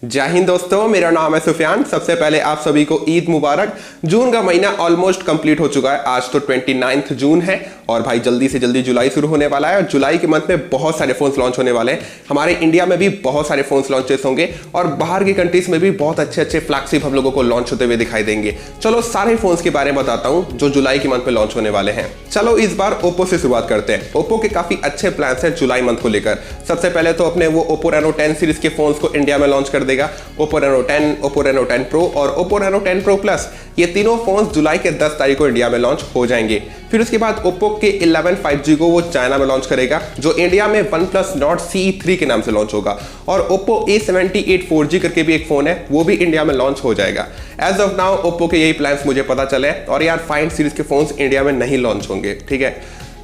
जय हिंद दोस्तों, मेरा नाम है सुफियान। सबसे पहले आप सभी को ईद मुबारक। जून का महीना ऑलमोस्ट कंप्लीट हो चुका है। आज तो 29 जून है और भाई जल्दी से जल्दी जुलाई शुरू होने वाला है और जुलाई के मंथ में बहुत सारे फोन्स लॉन्च होने वाले हैं। हमारे इंडिया में भी बहुत सारे फोन्स लॉन्चेस होंगे और बाहर की कंट्रीज में भी बहुत अच्छे अच्छे फ्लैगशिप हम लोगों को लॉन्च होते हुए दिखाई देंगे। चलो सारे फोन्स के बारे में बताता हूँ जो जुलाई के मंथ में लॉन्च होने वाले हैं। चलो इस बार ओप्पो से शुरुआत करते हैं। ओप्पो के काफी अच्छे प्लान है जुलाई मंथ को लेकर। सबसे पहले तो अपने वो ओप्पो रेनो 10 सीरीज के फोन्स को इंडिया में लॉन्च कर देगा। Oppo Reno 10, Oppo Reno 10 pro और ओप्पो रेनो 10 प्रो प्लस, ये तीनों फोन्स जुलाई के 10 तारीख को इंडिया में लॉन्च हो जाएंगे। फिर उसके बाद ओप्पो के 11 5G को वो चाइना में लॉन्च करेगा, जो इंडिया में OnePlus Nord CE3 के नाम से लॉन्च होगा। और ओप्पो A78 4G करके भी एक फोन है, वो भी इंडिया में लॉन्च हो जाएगा। एज ऑफ नाउ ओप्पो के यही प्लान्स मुझे पता चले और यार फाइंड सीरीज के फोन्स इंडिया में नहीं लॉन्च होंगे, ठीक है।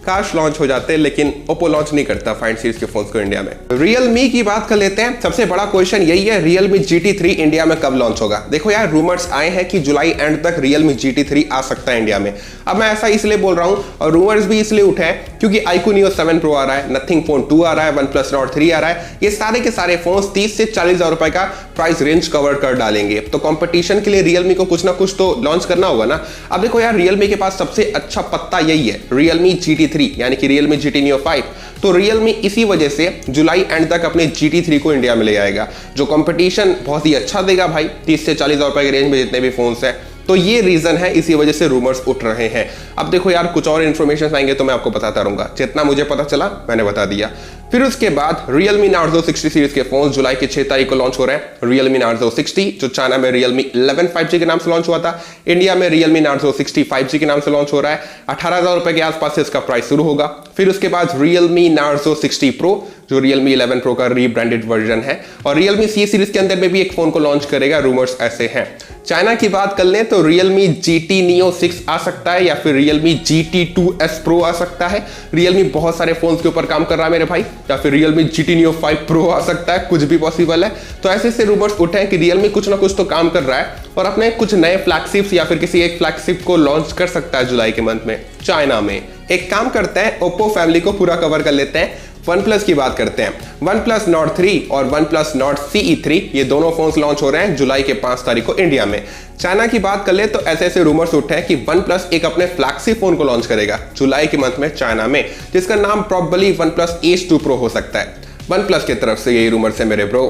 काश लॉन्च हो जाते, लेकिन ओप्पो लॉन्च नहीं करता फाइंड सीरीज के फोन्स को इंडिया में। Realme की बात कर लेते हैं। सबसे बड़ा क्वेश्चन यही है, Realme GT3 इंडिया में कब लॉन्च होगा। देखो यार, रूमर्स आए हैं कि जुलाई एंड तक Realme GT3 आ सकता है इंडिया में। अब मैं ऐसा इसलिए बोल रहा हूं और रूमर्स भी इसलिए उठे हैं क्योंकि iQOO Neo 7 Pro आ रहा है, Nothing Phone 2 आ रहा है, OnePlus Nord 3 आ रहा है। ये सारे के सारे फोन्स 30 से 40 हजार रुपए का प्राइस रेंज कवर कर डालेंगे। तो कंपटीशन के लिए Realme को कुछ ना कुछ तो लॉन्च करना होगा ना। अब देखो यार, Realme के पास सबसे अच्छा पत्ता यही है, Realme GT3 यानी कि Realme GT Neo 5। तो Realme इसी वजह से जुलाई एंड तक अपने GT3 को इंडिया में ले आएगा, जो कंपटीशन बहुत ही अच्छा देगा भाई। 30 से 40 हजार रुपए के रेंज में जितने भी फोन्स हैं, तो ये रीजन है, इसी वजह से रूमर्स उठ रहे हैं। अब देखो यार, कुछ और इन्फॉर्मेशन आएंगे तो मैं आपको बताता रहूंगा। जितना मुझे पता चला मैंने बता दिया। फिर उसके बाद Realme Narzo 60 सीरीज के फोन जुलाई के 6 तारीख को लॉन्च हो रहे हैं। Realme Narzo 60 जो चाइना में Realme 11 5G के नाम से लॉन्च हुआ था, इंडिया में Realme Narzo 60 5G के नाम से लॉन्च हो रहा है। 18,000 रुपए के आसपास से इसका प्राइस शुरू होगा। फिर उसके बाद Realme Narzo 60 Pro जो Realme 11 Pro का रीब्रांडेड वर्जन है और Realme C सीरीज के अंदर में भी एक फोन को लॉन्च करेगा, रूमर्स ऐसे हैं। चाइना की बात कर लें तो Realme GT Neo 6 आ सकता है या फिर Realme GT2S Pro आ सकता है। Realme बहुत सारे फोन्स के ऊपर काम कर रहा है मेरे भाई, या फिर Realme GT Neo 5 Pro आ सकता है, कुछ भी पॉसिबल है। तो ऐसे से रूमर्स उठे हैं कि Realme कुछ ना कुछ तो काम कर रहा है और अपने कुछ नए फ्लैगशिप्स या फिर किसी एक फ्लैगशिप को लॉन्च कर सकता है जुलाई के मंथ में चाइना में। एक काम करते हैं, ओप्पो फैमिली को पूरा कवर कर लेते हैं। OnePlus की बात करते हैं। OnePlus Nord 3 और OnePlus Nord CE3 ये दोनों फोन्स लॉन्च हो रहे हैं जुलाई के 5 तारीख को इंडिया में। चाइना की बात कर ले तो ऐसे ऐसे रूमर्स उठे हैं कि OnePlus एक अपने फ्लैगशिप फोन को लॉन्च करेगा जुलाई के मंथ में चाइना में, जिसका नाम प्रॉबली OnePlus Ace 2 Pro हो सकता है। OnePlus की तरफ से यही रूमर्स है मेरे ब्रो।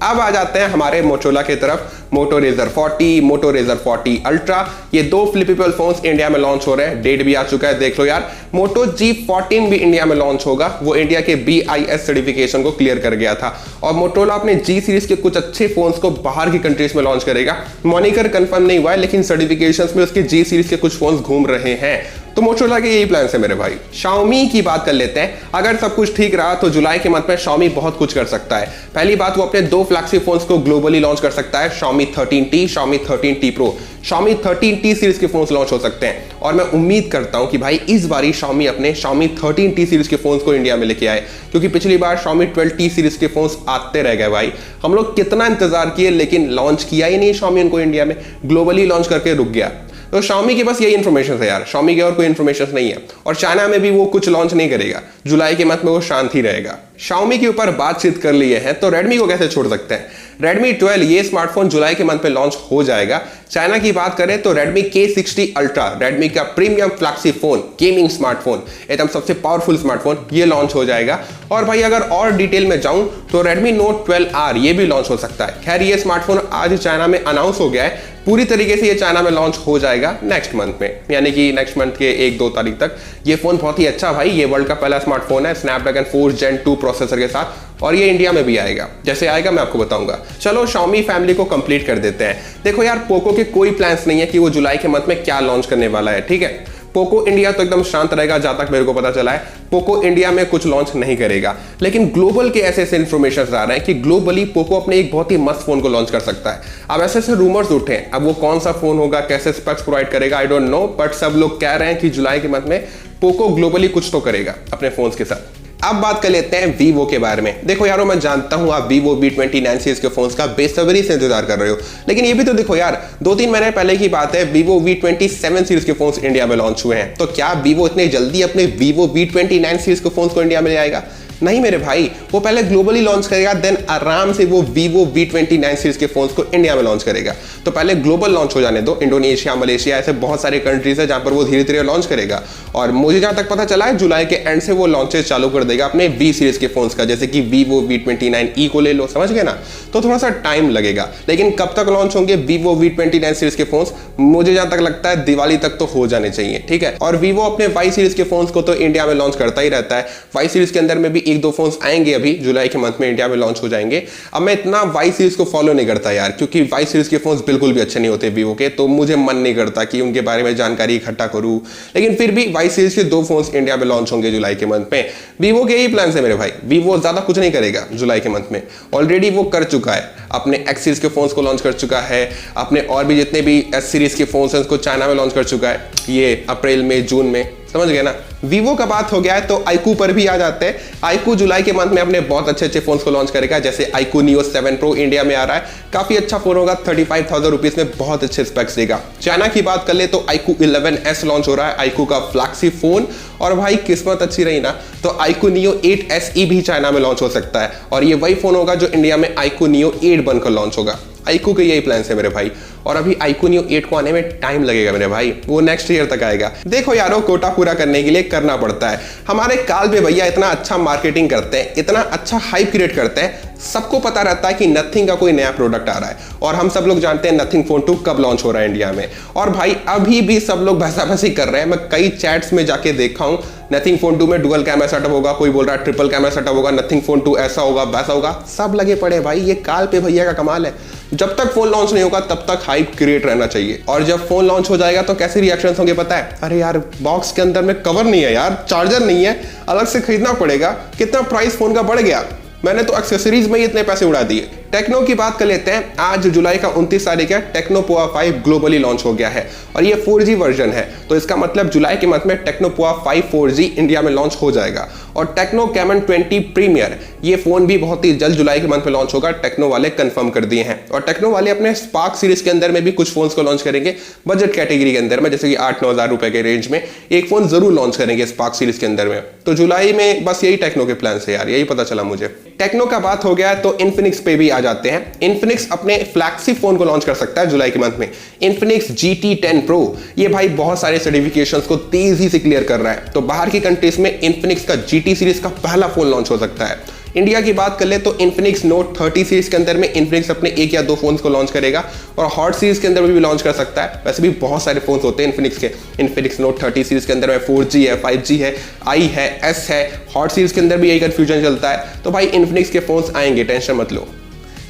अब आ जाते हैं हमारे मोटोरोला की तरफ। Moto Razr 40, Moto Razr 40 Ultra, ये दो फ्लिपेबल फोन्स इंडिया में लॉन्च हो रहे हैं। डेट भी आ चुका है, देख लो यार। Moto G14 भी इंडिया में लॉन्च होगा, वो इंडिया के BIS सर्टिफिकेशन को क्लियर कर गया था। और मोटोरोला अपने G सीरीज के कुछ अच्छे फोन्स को बाहर की कंट्रीज में लॉन्च करेगा। मॉनिकर कंफर्म नहीं हुआ है, लेकिन सर्टिफिकेशंस में उसके G सीरीज के कुछ फोन्स घूम रहे हैं। तो मोटोरोला के यही प्लान है मेरे भाई। Xiaomi की बात कर लेते हैं। अगर सब कुछ ठीक रहा तो जुलाई के मंथ में Xiaomi बहुत कुछ कर सकता है। पहली बात, वो अपने दो फ्लैगशिप फोन्स को ग्लोबली लॉन्च कर सकता है, Xiaomi 13T, Xiaomi 13T Pro। Xiaomi 13T series के फोन्स लॉन्च हो सकते हैं और मैं उम्मीद करता हूं कि भाई इस बारी Xiaomi अपने Xiaomi 13T सीरीज के फोन्स को इंडिया में लेके आए, क्योंकि पिछली बार Xiaomi 12T सीरीज के फोन्स आते रह गए भाई। हम लोग कितना इंतजार किए, लेकिन लॉन्च किया ही नहीं Xiaomi उनको इंडिया में, ग्लोबली लॉन्च करके रुक गया। तो Xiaomi के पास यही इन्फॉर्मेशन है यार, Xiaomi के और कोई इन्फॉर्मेशन नहीं है। और चाइना में भी वो कुछ लॉन्च नहीं करेगा, जुलाई के मंथ में वो शांत ही रहेगा। Xiaomi के ऊपर बातचीत कर लिए हैं तो Redmi को कैसे छोड़ सकते हैं। Redmi 12 ये स्मार्टफोन जुलाई के मंथ में लॉन्च हो जाएगा। चाइना की बात करें तो Redmi K60 Ultra, Redmi का premium flagship phone, gaming smartphone, एकदम सबसे पावरफुल स्मार्टफोन, ये लॉन्च हो जाएगा। और भाई अगर और डिटेल में जाऊं तो Redmi Note 12R ये भी लॉन्च हो सकता है। खैर ये स्मार्टफोन आज चाइना में अनाउंस हो गया है, पूरी तरीके से ये चाइना में लॉन्च हो जाएगा नेक्स्ट मंथ में, यानी कि नेक्स्ट मंथ के 1-2 तारीख तक। ये फोन बहुत ही अच्छा भाई, ये वर्ल्ड का पहला स्मार्टफोन है स्नैपड्रैगन 4 Gen 2 प्रोसेसर के साथ, और ये इंडिया में भी आएगा। जैसे आएगा मैं आपको बताऊंगा। चलो Xiaomi फैमिली को कंप्लीट कर देते हैं। देखो यार, पोको के कोई प्लान्स नहीं है कि वो जुलाई के मंथ में क्या लॉन्च करने वाला है, ठीक है। पोको इंडिया तो एकदम शांत रहेगा, जहां तक मेरे को पता चला है पोको इंडिया में कुछ लॉन्च नहीं करेगा। लेकिन ग्लोबल के ऐसे ऐसे इन्फॉर्मेशन आ रहे हैं कि ग्लोबली पोको अपने एक बहुत ही मस्त फोन को लॉन्च कर सकता है। अब ऐसे ऐसे रूमर्स उठे हैं, अब वो कौन सा फोन होगा, कैसे स्पेक्स प्रोवाइड करेगा, आई डोंट नो, बट सब लोग कह रहे हैं कि जुलाई के मंथ में पोको ग्लोबली कुछ तो करेगा अपने फोन्स के साथ। अब बात कर लेते हैं Vivo के बारे में। देखो यारो, मैं जानता हूं आप Vivo V29 सीरीज के फोन्स का बेसब्री से इंतजार कर रहे हो, लेकिन ये भी तो देखो यार, 2-3 महीने पहले की बात है, Vivo V27 सीरीज के फोन्स इंडिया में लॉन्च हुए हैं। तो क्या Vivo इतने जल्दी अपने Vivo V29 सीरीज के फोन्स को इंडिया में ले आएगा? नहीं मेरे भाई, वो पहले ग्लोबली लॉन्च करेगा, देन आराम से वो Vivo V29 सीरीज के फोन्स को इंडिया में लॉन्च करेगा। तो पहले ग्लोबल लॉन्च हो जाने दो, इंडोनेशिया, मलेशिया, ऐसे बहुत सारे कंट्रीज है जहां पर वो धीरे धीरे लॉन्च करेगा। और मुझे जहां तक पता चला है जुलाई के एंड से वो लॉन्चेस चालू कर देगा अपने V सीरीज के फोन्स का, जैसे कि Vivo V29e को ले लो, समझ गए ना। तो थोड़ा सा टाइम लगेगा, लेकिन कब तक लॉन्च होंगे Vivo V29 सीरीज के फोन्स, मुझे जहां तक लगता है दिवाली तक तो हो जाने चाहिए, ठीक है। और Vivo अपने Y सीरीज के फोन्स को तो इंडिया में लॉन्च करता ही रहता है। Y सीरीज के अंदर में भी एक दो फोन्स आएंगे अभी जुलाई के मंथ में इंडिया में लॉन्च हो जाएंगे। अब मैं इतना Y सीरीज को फॉलो नहीं करता यार, क्योंकि Y सीरीज के फोन्स बिल्कुल भी अच्छे नहीं होते Vivo के, तो मुझे मन नहीं करता कि उनके बारे में जानकारी इकट्ठा करूं। लेकिन फिर भी Y सीरीज के दो फोन्स इंडिया में लॉन्च होंगे जुलाई के मंथ में। Vivo के यही प्लान है मेरे भाई, Vivo ज्यादा कुछ नहीं करेगा जुलाई के मंथ में, ऑलरेडी वो कर चुका है, अपने X सीरीज के फोन्स को लॉन्च कर चुका है, अपने और भी जितने भी S सीरीज के फोन्स हैं उसको चाइना में लॉन्च कर चुका है, ये अप्रैल में, जून में, समझ गए ना। Vivo का बात हो गया है तो iQOO पर भी आ जाते हैं। iQOO जुलाई के मंथ में अपने बहुत अच्छे अच्छे फोन्स को लॉन्च करेगा, जैसे iQOO Neo 7 Pro इंडिया में आ रहा है, काफी अच्छा फोन होगा, 35,000 रुपीज में बहुत अच्छे स्पेक्स देगा। चाइना की बात कर ले तो iQOO 11S लॉन्च हो रहा है, iQOO का फ्लैगशिप फोन, और भाई किस्मत अच्छी रही ना तो iQOO Neo 8 SE भी चाइना में लॉन्च हो सकता है, और ये वही फोन होगा जो इंडिया में iQOO Neo 8 बनकर लॉन्च होगा। iQOO के यही प्लान है मेरे भाई, और अभी iQOO Neo 8 को आने में टाइम लगेगा मेरे भाई, वो नेक्स्ट ईयर तक आएगा। देखो यारो, कोटा पूरा करने के लिए करना पड़ता है। हमारे काल पे भैया इतना अच्छा मार्केटिंग करते हैं, इतना अच्छा हाइप क्रिएट करते हैं, सबको पता रहता है कि नथिंग का कोई नया प्रोडक्ट आ रहा है, और हम सब लोग जानते हैं नथिंग फोन 2 कब लॉन्च हो रहा है इंडिया में। और भाई अभी भी सब लोग भैसाभैसी कर रहे हैं, मैं कई चैट्स में जाके देखा हूं, नथिंग फोन 2 में डुअल कैमरा सेटअप होगा, कोई बोल रहा है ट्रिपल कैमरा सेटअप होगा, नथिंग फोन 2 ऐसा होगा वैसा होगा, सब लगे पड़े भाई। ये काल पे भैया का कमाल है, जब तक फोन लॉन्च नहीं होगा तब तक हाइप क्रिएट रहना चाहिए, और जब फोन लॉन्च हो जाएगा तो कैसे रिएक्शंस होंगे पता है? अरे यार बॉक्स के अंदर में कवर नहीं है यार, चार्जर नहीं है, अलग से खरीदना पड़ेगा, कितना प्राइस फोन का बढ़ गया, मैंने तो एक्सेसरीज में ही इतने पैसे उड़ा दिए। टेक्नो की बात कर लेते हैं। आज जुलाई का 29 तारीख है, टेक्नो पोआ 5 ग्लोबली लॉन्च हो गया है, और ये 4G वर्जन है, तो इसका मतलब जुलाई के मंथ में टेक्नो पोआ 5 4G इंडिया में लॉन्च हो जाएगा। और टेक्नो कैमन 20 प्रीमियर, ये फोन भी बहुत ही जल्द जुलाई के मंथ में लॉन्च होगा, टेक्नो वाले कंफर्म कर दिए हैं। और टेक्नो वाले अपने स्पार्क सीरीज के अंदर में भी कुछ फोन्स को लॉन्च करेंगे बजट कैटेगरी के अंदर में, जैसे कि 8-9 हज़ार रुपए के रेंज में एक फोन जरूर लॉन्च करेंगे स्पार्क सीरीज के अंदर में। तो जुलाई में बस यही टेक्नो के प्लान है यार, यही पता चला मुझे। टेक्नो का बात हो गया तो इन्फिनिक्स पे भी आ जाते हैं। इन्फिनिक्स अपने फ्लैगशिप फोन को लॉन्च कर सकता है जुलाई के मंथ में, इन्फिनिक्स GT 10 Pro। ये भाई बहुत सारे सर्टिफिकेशंस को तेजी से क्लियर कर रहा है, तो बाहर की कंट्रीज में इन्फिनिक्स का GT सीरीज का पहला फोन लॉन्च हो सकता है। इंडिया की बात कर ले तो इन्फिनिक्स नोट 30 सीरीज के अंदर में इन्फिनिक्स अपने 1 या 2 फोन्स को लॉन्च करेगा, और हॉट सीरीज के अंदर भी लॉन्च कर सकता है। वैसे भी बहुत सारे फोन्स होते हैं इन्फिनिक्स के, इन्फिनिक्स नोट 30 सीरीज के अंदर में 4G है, 5G है, I है, S है, हॉट सीरीज के अंदर भी यही कंफ्यूजन चलता है। तो भाई इन्फिनिक्स के फोन्स आएंगे, टेंशन मत लो।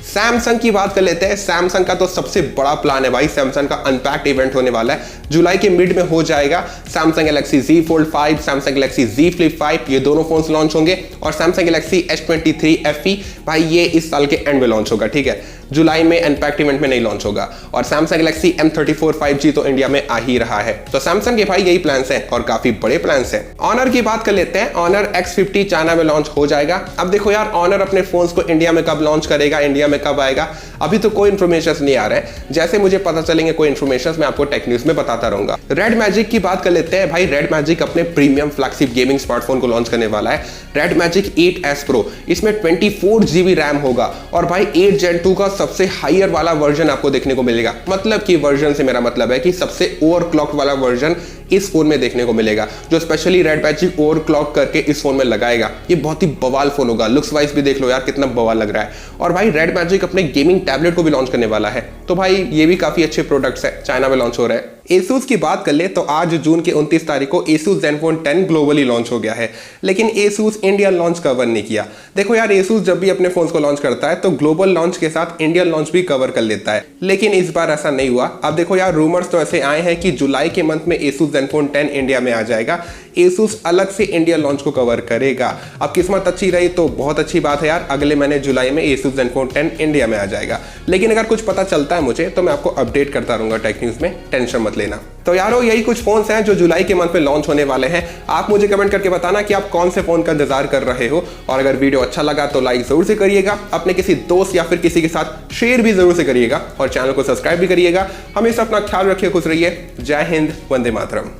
सैमसंग की बात कर लेते हैं। सैमसंग का तो सबसे बड़ा प्लान है भाई, सैमसंग का अनपैक्ड इवेंट होने वाला है, जुलाई के मिड में हो जाएगा। Samsung Galaxy Z Fold 5, Samsung Galaxy Z Flip 5, ये दोनों फोन्स लॉन्च होंगे। और सैमसंग गैलेक्सी S23 FE भाई ये इस साल के एंड में लॉन्च होगा, ठीक है, जुलाई में अनपैक्ड इवेंट में नहीं लॉन्च होगा। और सैमसंग गैलेक्सी M34 5G तो इंडिया में आ ही रहा है। तो सैमसंग के भाई यही प्लान्स हैं, और काफी बड़े प्लान्स हैं। ऑनर की बात कर लेते हैं। ऑनर X50 चाइना में लॉन्च हो जाएगा। अब देखो यार, ऑनर अपने फोन्स को इंडिया में कब लॉन्च करेगा, इंडिया में कब आएगा, अभी तो कोई इन्फॉर्मेशन नहीं आ रहा है। जैसे मुझे पता चलेंगे कोई इन्फॉर्मेशन मैं आपको टेक न्यूज में बताता रहूंगा। रेड मैजिक की बात कर लेते हैं। भाई रेड मैजिक अपने प्रीमियम फ्लैगशिप गेमिंग स्मार्टफोन को लॉन्च करने वाला है, रेड मैजिक 8S Pro। इसमें 24 GB रैम होगा, और भाई 8 Gen 2 का सबसे हायर वाला वर्जन आपको देखने को मिलेगा। मतलब कि वर्जन से मेरा मतलब है कि सबसे ओवरक्लॉक वाला वर्जन इस फोन में देखने को मिलेगा, जो स्पेशली रेड मैजिक ओवरक्लॉक करके इस फोन में लगाएगा। ये बहुत ही बवाल फोन होगा, लुक्स वाइज भी देख लो यार कितना बवाल लग रहा है। और भाई रेड मैजिक अपने गेमिंग टैबलेट को भी लॉन्च करने वाला है, तो भाई ये भी काफी अच्छे प्रोडक्ट्स है, चाइना में लॉन्च हो रहा है। Asus की बात कर ले तो आज जून के 29 तारीख को Asus Zenfone 10 ग्लोबली लॉन्च हो गया है, लेकिन Asus इंडिया लॉन्च कवर नहीं किया। देखो यार, Asus जब भी अपने फोन्स को लॉन्च करता है तो ग्लोबल लॉन्च के साथ इंडियन लॉन्च भी कवर कर लेता है, लेकिन इस बार ऐसा नहीं हुआ। अब देखो यार, रूमर्स तो ऐसे आए हैं कि जुलाई के मंथ में Asus Zenfone 10 इंडिया में आ जाएगा, Asus अलग से इंडिया लॉन्च को कवर करेगा। अब किस्मत अच्छी रही तो बहुत अच्छी बात है यार, अगले महीने जुलाई में Asus Zenfone 10 इंडिया में आ जाएगा। लेकिन अगर कुछ पता चलता है मुझे तो मैं आपको अपडेट करता रहूंगा टेक न्यूज में, टेंशन मत लेना। तो यारो यही कुछ फोन्स हैं जो जुलाई के मंथ में लॉन्च होने वाले हैं। आप मुझे कमेंट करके बताना कि आप कौन से फोन का इंतजार कर रहे हो, और अगर वीडियो अच्छा लगा तो लाइक जरूर से करिएगा, अपने किसी दोस्त या फिर किसी के साथ शेयर भी जरूर से करिएगा, और चैनल को सब्सक्राइब भी करिएगा। हमेशा अपना ख्याल रखिए, खुश रहिए। जय हिंद, वंदे मातरम।